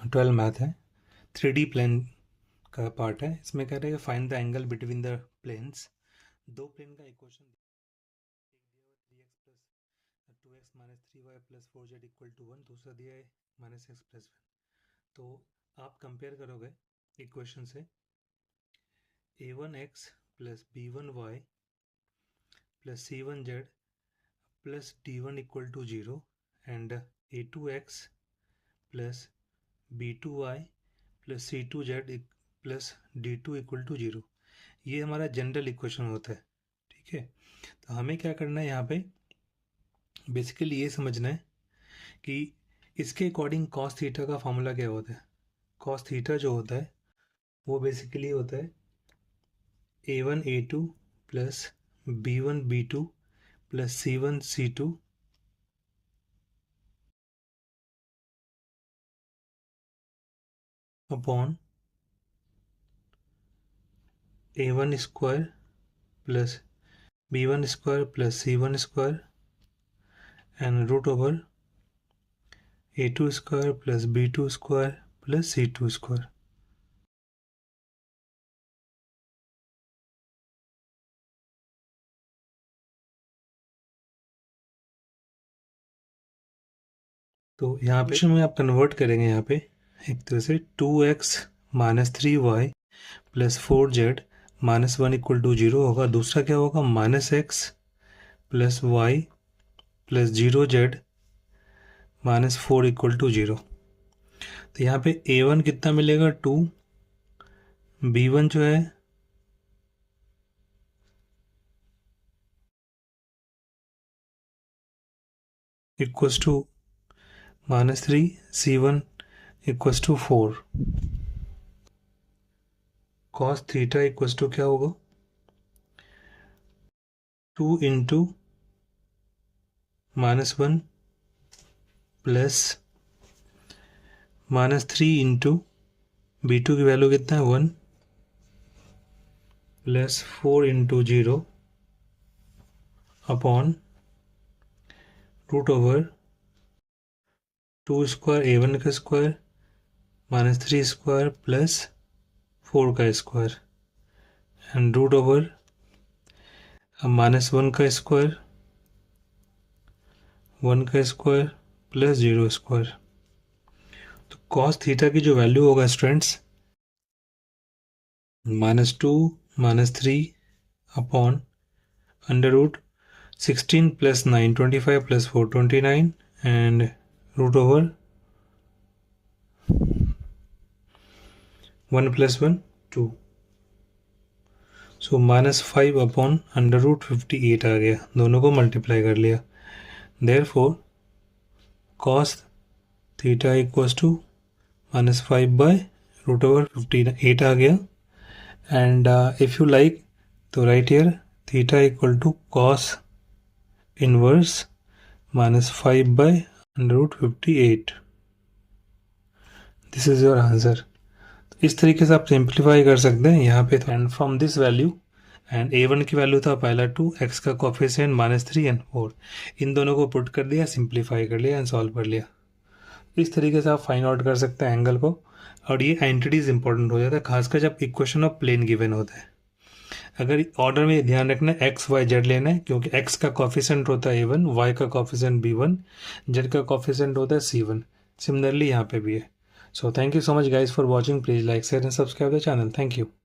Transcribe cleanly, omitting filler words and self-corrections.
12 math है, 3D plane का part है। इसमें कह रहे हैं find the angle between the planes. दो प्लेन का इक्वेशन दिया हुआ 3x plus 2x minus 3y plus 4z equal to 1, दूसरा दिया है माइनस एक्स प्लस 1। तो आप कंपेयर करोगे इक्वेशन से a1x plus b1y plus c1z plus d1 equal to 0 and a2x plus b2y plus c2z plus d2 equal to 0। ये हमारा general equation होता है, ठीक है। तो हमें क्या करना है यहाँ पे, बेसिकली ये समझना है कि इसके अकॉर्डिंग कॉस थीटा का फॉर्मूला क्या होता है। कॉस थीटा जो होता है वो बेसिकली होता है a1 a2 plus b1 b2 plus c1 c2 upon a1 square plus b1 square plus c1 square and root over a2 square plus b2 square plus c2 square. तो यहाँ पे में आप कन्वर्ट करेंगे यहाँ पे एक तरह से 2x minus 3y plus 4z minus 1 equal to 0 होगा। दूसरा क्या होगा, minus x plus y plus 0z minus 4 equal to 0। तो यहाँ पे a1 कितना मिलेगा 2, b1 जो है equals to minus 3, c1 equals to 4। Cos theta equals to क्या होगा 2 into minus 1 plus minus 3 into b2 की वैल्यू कितना है 1 plus 4 into 0 upon root over 2 square a1 का स्क्वायर माइनस 3 स्क्वायर प्लस 4 का square and root over minus 1 का square 1 का स्क्वायर प्लस 0 स्क्वायर। तो कॉस थीटा की जो वैल्यू होगा students -2 -3 upon under root 16 plus 9 25 plus 4 29 and root over 1 plus 1 2। So -5 upon under root 58 आ गया, दोनों को मल्टीप्लाई कर लिया। Therefore cos theta equals to -5 by root over 58 आ गया। And if you like to write here theta equal to cos inverse -5 by under root 58। This is your answer. इस तरीके से आप सिंप्लीफाई कर सकते हैं यहाँ पे। And from this value and a1 की वैल्यू था पहला 2, x का कोफिशिएंट -3 एंड 4, इन दोनों को पुट कर दिया, सिंप्लीफाई कर लिया एंड सॉल्व कर लिया। इस तरीके से आप फाइंड आउट कर सकते हैं एंगल को। और ये एंटिटीज इंपॉर्टेंट हो जाता है, खासकर जब इक्वेशन ऑफ प्लेन गिवन होता है। अगर ऑर्डर में ध्यान रखना है x y z लेना है, क्योंकि x का कोफिशिएंट होता है a1, y का कोफिशिएंट b1, z का कोफिशिएंट होता है c1। सिमिलरली यहाँ पे भी है। So thank you so much guys for watching. Please like, share and subscribe the channel. Thank you.